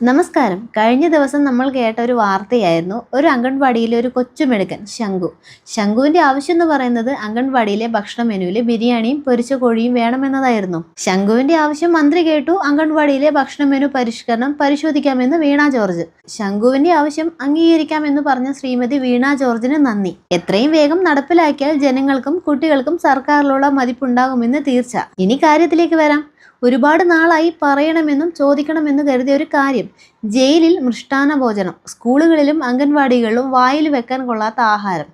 നമസ്കാരം. കഴിഞ്ഞ ദിവസം നമ്മൾ കേട്ട ഒരു വാർത്തയായിരുന്നു. ഒരു അംഗൻവാടിയിലെ ഒരു കൊച്ചുമിടുക്കൻ ശംഖു. ശംഖുവിന്റെ ആവശ്യം എന്ന് പറയുന്നത് അംഗൻവാടിയിലെ ഭക്ഷണ മെനുവിൽ ബിരിയാണിയും പൊരിച്ച കോഴിയും വേണമെന്നതായിരുന്നു. ശംഖുവിന്റെ ആവശ്യം മന്ത്രി കേട്ടു. അംഗൻവാടിയിലെ ഭക്ഷണ മെനു പരിഷ്കരണം പരിശോധിക്കാമെന്ന് വീണ ജോർജ്. ശംഖുവിന്റെ ആവശ്യം അംഗീകരിക്കാമെന്ന് പറഞ്ഞ ശ്രീമതി വീണ ജോർജിന് നന്ദി. എത്രയും വേഗം നടപ്പിലാക്കിയാൽ ജനങ്ങൾക്കും കുട്ടികൾക്കും സർക്കാരിലുള്ള മതിപ്പുണ്ടാകുമെന്ന് തീർച്ച. ഇനി കാര്യത്തിലേക്ക് വരാം. ഒരുപാട് നാളായി പറയണമെന്നും ചോദിക്കണമെന്ന് കരുതിയ ഒരു കാര്യം. ജയിലിൽ മൃഷ്ടാന്ന ഭോജനം. സ്കൂളുകളിലും അംഗൻവാടികളിലും വായിൽ വെക്കാൻ കൊള്ളാത്ത ആഹാരം.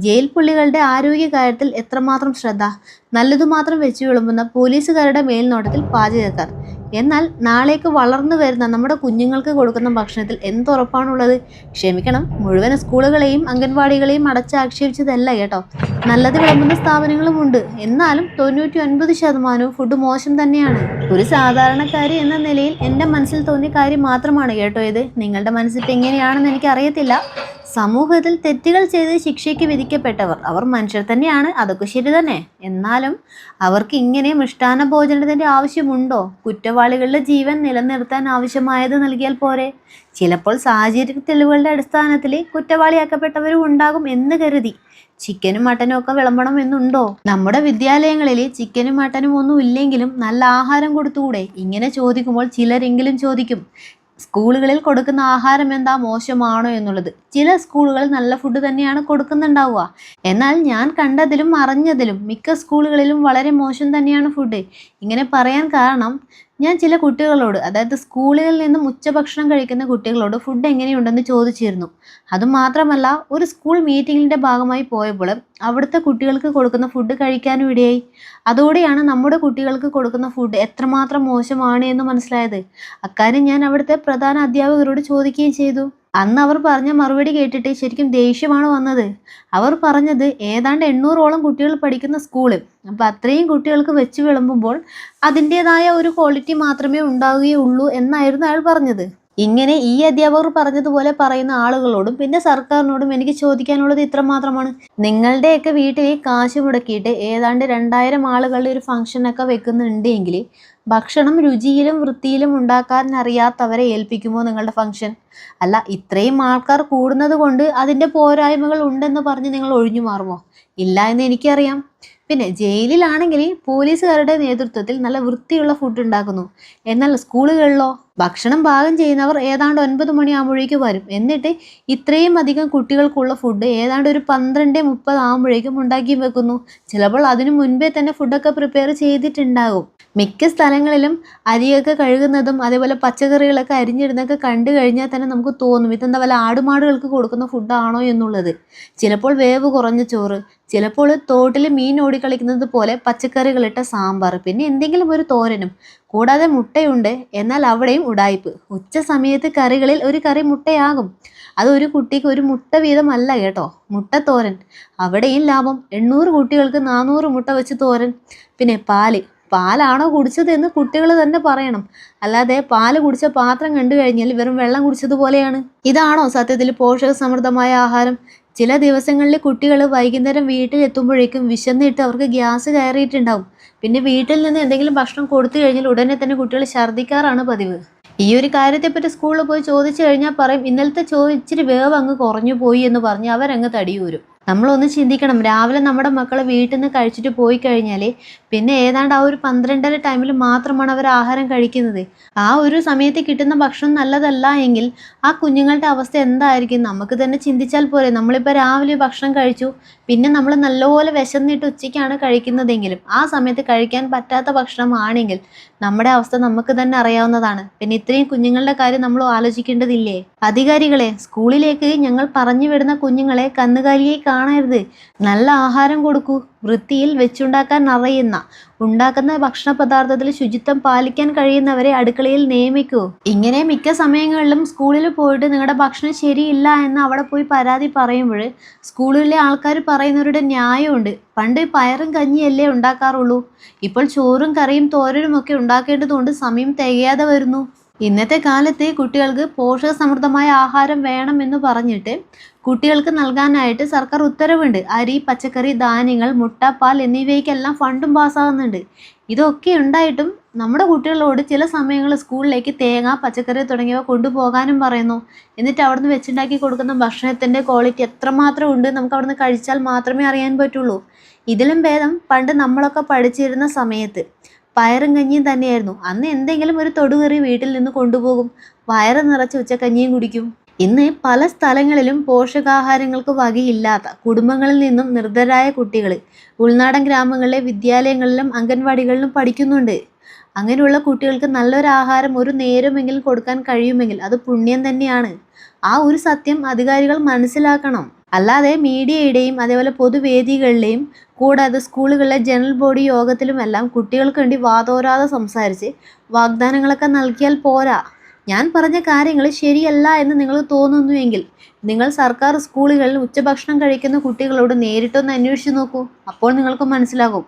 ജയിൽ പുള്ളികളുടെ ആരോഗ്യ കാര്യത്തിൽ എത്രമാത്രം ശ്രദ്ധ. നല്ലതുമാത്രം വെച്ചു വിളമ്പുന്ന പോലീസുകാരുടെ മേൽനോട്ടത്തിൽ പാചകക്കാർ. എന്നാൽ നാളേക്ക് വളർന്നു വരുന്ന നമ്മുടെ കുഞ്ഞുങ്ങൾക്ക് കൊടുക്കുന്ന ഭക്ഷണത്തിൽ എന്തുറപ്പാണുള്ളത്? ക്ഷമിക്കണം, മുഴുവൻ സ്കൂളുകളെയും അംഗൻവാടികളെയും അടച്ചാക്ഷേപിച്ചതല്ല കേട്ടോ. നല്ലത് വിളമ്പുന്ന സ്ഥാപനങ്ങളുമുണ്ട്. എന്നാലും 99% ഫുഡ് മോശം തന്നെയാണ്. ഒരു സാധാരണക്കാരി എന്ന നിലയിൽ എൻ്റെ മനസ്സിൽ തോന്നിയ കാര്യം മാത്രമാണ് കേട്ടോ ഇത്. നിങ്ങളുടെ മനസ്സിൽ എങ്ങനെയാണെന്ന് എനിക്ക് അറിയത്തില്ല. സമൂഹത്തിൽ തെറ്റുകൾ ചെയ്ത് ശിക്ഷയ്ക്ക് വിധിക്കപ്പെട്ടവർ അവർ മനുഷ്യർ തന്നെയാണ്, അതൊക്കെ ശരി തന്നെ. എന്നാലും അവർക്ക് ഇങ്ങനെ മൃഷ്ടാന്ന ഭോജനത്തിൻ്റെ ആവശ്യമുണ്ടോ? കുറ്റവാളികളുടെ ജീവൻ നിലനിർത്താൻ ആവശ്യമായത് നൽകിയാൽ പോരെ? ചിലപ്പോൾ സാഹചര്യ തെളിവുകളുടെ അടിസ്ഥാനത്തിൽ കുറ്റവാളിയാക്കപ്പെട്ടവരും ഉണ്ടാകും എന്ന് കരുതി ചിക്കനും മട്ടനും ഒക്കെ വിളമ്പണം എന്നുണ്ടോ? നമ്മുടെ വിദ്യാലയങ്ങളിൽ ചിക്കനും മട്ടനും ഒന്നും ഇല്ലെങ്കിലും നല്ല ആഹാരം കൊടുത്തുകൂടെ? ഇങ്ങനെ ചോദിക്കുമ്പോൾ ചിലരെങ്കിലും ചോദിക്കും, സ്കൂളുകളിൽ കൊടുക്കുന്ന ആഹാരം എന്താ മോശമാണോ എന്നുള്ളത്. ചില സ്കൂളുകൾ നല്ല ഫുഡ് തന്നെയാണ് കൊടുക്കുന്നുണ്ടാവുക. എന്നാൽ ഞാൻ കണ്ടതിലും അറിഞ്ഞതിലും മിക്ക സ്കൂളുകളിലും വളരെ മോശം തന്നെയാണ് ഫുഡ്. ഇങ്ങനെ പറയാൻ കാരണം, ഞാൻ ചില കുട്ടികളോട്, അതായത് സ്കൂളുകളിൽ നിന്നും ഉച്ചഭക്ഷണം കഴിക്കുന്ന കുട്ടികളോട് ഫുഡ് എങ്ങനെയുണ്ടെന്ന് ചോദിച്ചിരുന്നു. അതുമാത്രമല്ല, ഒരു സ്കൂൾ മീറ്റിങ്ങിൻ്റെ ഭാഗമായി പോയപ്പോൾ അവിടുത്തെ കുട്ടികൾക്ക് കൊടുക്കുന്ന ഫുഡ് കഴിക്കാനും ഇടയായി. അതോടെയാണ് നമ്മുടെ കുട്ടികൾക്ക് കൊടുക്കുന്ന ഫുഡ് എത്രമാത്രം മോശമാണ് എന്ന് മനസ്സിലായത്. അക്കാര്യം ഞാൻ അവിടുത്തെ പ്രധാന അധ്യാപകരോട് ചോദിക്കുകയും ചെയ്തു. അന്ന് അവർ പറഞ്ഞ മറുപടി കേട്ടിട്ട് ശരിക്കും ദേഷ്യമാണ് വന്നത്. അവർ പറഞ്ഞത് ഏതാണ്ട് 800ഓളം കുട്ടികൾ പഠിക്കുന്ന സ്കൂള്, അപ്പം അത്രയും കുട്ടികൾക്ക് വെച്ച് വിളമ്പുമ്പോൾ അതിൻ്റെതായ ഒരു ക്വാളിറ്റി മാത്രമേ ഉണ്ടാവുകയുള്ളൂ എന്നായിരുന്നു അയാൾ പറഞ്ഞത്. ഇങ്ങനെ ഈ അധ്യാപകർ പറഞ്ഞതുപോലെ പറയുന്ന ആളുകളോടും പിന്നെ സർക്കാരിനോടും എനിക്ക് ചോദിക്കാനുള്ളത് ഇത്ര മാത്രമാണ്. നിങ്ങളുടെയൊക്കെ വീട്ടിൽ കാശ് മുടക്കിയിട്ട് ഏതാണ്ട് 2000 ആളുകളുടെ ഒരു ഫംഗ്ഷനൊക്കെ വെക്കുന്നുണ്ടെങ്കിൽ ഭക്ഷണം രുചിയിലും വൃത്തിയിലും ഉണ്ടാക്കാൻ അറിയാത്തവരെ ഏൽപ്പിക്കുമോ നിങ്ങളുടെ ഫംഗ്ഷൻ? അല്ല, ഇത്രയും ആൾക്കാർ കൂടുന്നത് കൊണ്ട് അതിൻ്റെ പോരായ്മകൾ ഉണ്ടെന്ന് പറഞ്ഞ് നിങ്ങൾ ഒഴിഞ്ഞു മാറുമോ? ഇല്ല എന്ന് എനിക്കറിയാം. പിന്നെ ജയിലിലാണെങ്കിൽ പോലീസുകാരുടെ നേതൃത്വത്തിൽ നല്ല വൃത്തിയുള്ള ഫുഡ് ഉണ്ടാക്കുന്നു. എന്നാൽ സ്കൂളുകളിലോ? ഭക്ഷണം പാകം ചെയ്യുന്നവർ ഏതാണ്ട് 9 മണിയാകുമ്പോഴേക്കും വരും. എന്നിട്ട് ഇത്രയും അധികം കുട്ടികൾക്കുള്ള ഫുഡ് ഏതാണ്ട് ഒരു 12:30 ആകുമ്പോഴേക്കും ഉണ്ടാക്കി വെക്കുന്നു. ചിലപ്പോൾ അതിനു മുൻപേ തന്നെ ഫുഡൊക്കെ പ്രിപ്പയർ ചെയ്തിട്ടുണ്ടാകും. മിക്ക സ്ഥലങ്ങളിലും അരിയൊക്കെ കഴുകുന്നതും അതേപോലെ പച്ചക്കറികളൊക്കെ അരിഞ്ഞിടുന്നതൊക്കെ കണ്ടു കഴിഞ്ഞാൽ തന്നെ നമുക്ക് തോന്നും ഇതെന്താ വല്ല ആടുമാടുകൾക്ക് കൊടുക്കുന്ന ഫുഡാണോ എന്നുള്ളത്. ചിലപ്പോൾ വേവ് കുറഞ്ഞ ചോറ്, ചിലപ്പോൾ തോട്ടിൽ മീൻ ഓടിക്കളിക്കുന്നത് പോലെ പച്ചക്കറികളിട്ട സാമ്പാർ, പിന്നെ എന്തെങ്കിലും ഒരു തോരനും. കൂടാതെ മുട്ടയുണ്ട്. എന്നാൽ അവിടെയും ഉടായിപ്പ്. ഉച്ച സമയത്ത് കറികളിൽ ഒരു കറി മുട്ടയാകും. അത് ഒരു കുട്ടിക്ക് ഒരു മുട്ട വീതമല്ല കേട്ടോ, മുട്ടത്തോരൻ. അവിടെയും ലാഭം. 800 കുട്ടികൾക്ക് 400 മുട്ട വെച്ച് തോരൻ. പിന്നെ പാലാണോ കുടിച്ചത് എന്ന് കുട്ടികൾ തന്നെ പറയണം. അല്ലാതെ പാല് കുടിച്ച പാത്രം കണ്ടു കഴിഞ്ഞാൽ വെറും വെള്ളം കുടിച്ചതുപോലെയാണ്. ഇതാണോ സത്യത്തിൽ പോഷക സമൃദ്ധമായ ആഹാരം? ചില ദിവസങ്ങളിൽ കുട്ടികൾ വൈകുന്നേരം വീട്ടിലെത്തുമ്പോഴേക്കും വിശന്നിട്ട് അവർക്ക് ഗ്യാസ് കയറിയിട്ടുണ്ടാവും. പിന്നെ വീട്ടിൽ നിന്ന് എന്തെങ്കിലും ഭക്ഷണം കൊടുത്തു കഴിഞ്ഞാൽ ഉടനെ തന്നെ കുട്ടികൾ ഛർദ്ദിക്കാറാണ് പതിവ്. ഈ ഒരു കാര്യത്തെപ്പറ്റി സ്കൂളിൽ പോയി ചോദിച്ചു കഴിഞ്ഞാൽ പറയും, ഇന്നലത്തെ ഇച്ചിരി വേവ് അങ്ങ് കുറഞ്ഞു പോയി എന്ന് പറഞ്ഞ് അവരങ്ങ് തടിയൂരും. നമ്മളൊന്ന് ചിന്തിക്കണം, രാവിലെ നമ്മുടെ മക്കൾ വീട്ടിൽ നിന്ന് കഴിച്ചിട്ട് പോയി കഴിഞ്ഞാൽ പിന്നെ ഏതാണ്ട് ആ ഒരു 12:30 ടൈമിൽ മാത്രമാണ് അവർ ആഹാരം കഴിക്കുന്നത്. ആ ഒരു സമയത്ത് കിട്ടുന്ന ഭക്ഷണം നല്ലതല്ല എങ്കിൽ ആ കുഞ്ഞുങ്ങളുടെ അവസ്ഥ എന്തായിരിക്കും? നമുക്ക് തന്നെ ചിന്തിച്ചാൽ പോരെ. നമ്മളിപ്പോൾ രാവിലെ ഭക്ഷണം കഴിച്ചു, പിന്നെ നമ്മൾ നല്ലപോലെ വിശന്നിട്ട് ഉച്ചയ്ക്കാണ് കഴിക്കുന്നതെങ്കിലും ആ സമയത്ത് കഴിക്കാൻ പറ്റാത്ത ഭക്ഷണമാണെങ്കിൽ നമ്മുടെ അവസ്ഥ നമുക്ക് തന്നെ അറിയാവുന്നതാണ്. പിന്നെ ഇത്രയും കുഞ്ഞുങ്ങളുടെ കാര്യം നമ്മൾ ആലോചിക്കേണ്ടതില്ലേ? അധികാരികളെ, സ്കൂളിലേക്ക് ഞങ്ങൾ പറഞ്ഞു വിടുന്ന കുഞ്ഞുങ്ങളെ കന്നുകാലിയെ കാണരുത്. നല്ല ആഹാരം കൊടുക്കൂ. വൃത്തിയിൽ വെച്ചുണ്ടാക്കാൻ അറിയുന്ന, ഉണ്ടാക്കുന്ന ഭക്ഷണ പദാർത്ഥത്തിൽ ശുചിത്വം പാലിക്കാൻ കഴിയുന്നവരെ അടുക്കളയിൽ നിയമിക്കൂ. ഇങ്ങനെ മിക്ക സമയങ്ങളിലും സ്കൂളിൽ പോയിട്ട് നിങ്ങളുടെ ഭക്ഷണം ശരിയില്ല എന്ന് അവിടെ പോയി പരാതി പറയുമ്പോൾ സ്കൂളിലെ ആൾക്കാർ പറയുന്നവരുടെ ന്യായമുണ്ട്. പണ്ട് പയറും കഞ്ഞിയല്ലേ ഉണ്ടാക്കാറുള്ളൂ, ഇപ്പോൾ ചോറും കറിയും തോരനും ഒക്കെ ഉണ്ടാക്കേണ്ടതുകൊണ്ട് സമയം തികയാതെ വരുന്നു. ഇന്നത്തെ കാലത്ത് കുട്ടികൾക്ക് പോഷക സമൃദ്ധമായ ആഹാരം വേണം എന്ന് പറഞ്ഞിട്ട് കുട്ടികൾക്ക് നൽകാനായിട്ട് സർക്കാർ ഉത്തരവുണ്ട്. അരി, പച്ചക്കറി, ധാന്യങ്ങൾ, മുട്ട, പാൽ എന്നിവയ്ക്കെല്ലാം ഫണ്ടും പാസ്സാകുന്നുണ്ട്. ഇതൊക്കെ ഉണ്ടായിട്ടും നമ്മുടെ കുട്ടികളോട് ചില സമയങ്ങളിൽ സ്കൂളിലേക്ക് തേങ്ങ, പച്ചക്കറി തുടങ്ങിയവ കൊണ്ടുപോകാനും പറയുന്നു. എന്നിട്ട് അവിടുന്ന് വെച്ചുണ്ടാക്കി കൊടുക്കുന്ന ഭക്ഷണത്തിൻ്റെ ക്വാളിറ്റി എത്രമാത്രം ഉണ്ട് നമുക്ക് അവിടുന്ന് കഴിച്ചാൽ മാത്രമേ അറിയാൻ പറ്റുള്ളൂ. ഇതിലും ഭേദം പണ്ട് നമ്മളൊക്കെ പഠിച്ചിരുന്ന സമയത്ത് പയറും കഞ്ഞിയും തന്നെയായിരുന്നു. അന്ന് എന്തെങ്കിലും ഒരു തൊടുകറി വീട്ടിൽ നിന്ന് കൊണ്ടുപോകും, വയറ് നിറച്ച് ഉച്ചക്കഞ്ഞിയും കുടിക്കും. ഇന്ന് പല സ്ഥലങ്ങളിലും പോഷകാഹാരങ്ങൾക്ക് വകയില്ലാത്ത കുടുംബങ്ങളിൽ നിന്നും നിർധരായ കുട്ടികൾ ഉൾനാടൻ ഗ്രാമങ്ങളിലെ വിദ്യാലയങ്ങളിലും അംഗൻവാടികളിലും പഠിക്കുന്നുണ്ട്. അങ്ങനെയുള്ള കുട്ടികൾക്ക് നല്ലൊരു ആഹാരം ഒരു നേരമെങ്കിലും കൊടുക്കാൻ കഴിയുമെങ്കിൽ അത് പുണ്യം തന്നെയാണ്. ആ ഒരു സത്യം അധികാരികൾ മനസ്സിലാക്കണം. അല്ലാതെ മീഡിയയുടെയും അതേപോലെ പൊതുവേദികളിലെയും കൂടാതെ സ്കൂളുകളിലെ ജനറൽ ബോഡി യോഗത്തിലുമെല്ലാം കുട്ടികൾക്ക് വേണ്ടി വാതോരാതെ സംസാരിച്ച് വാഗ്ദാനങ്ങളൊക്കെ നൽകിയാൽ പോരാ. ഞാൻ പറഞ്ഞ കാര്യങ്ങൾ ശരിയല്ല എന്ന് നിങ്ങൾക്ക് തോന്നുന്നുവെങ്കിൽ നിങ്ങൾ സർക്കാർ സ്കൂളുകളിൽ ഉച്ചഭക്ഷണം കഴിക്കുന്ന കുട്ടികളോട് നേരിട്ടൊന്ന് അന്വേഷിച്ച് നോക്കൂ. അപ്പോൾ നിങ്ങൾക്ക് മനസ്സിലാകും.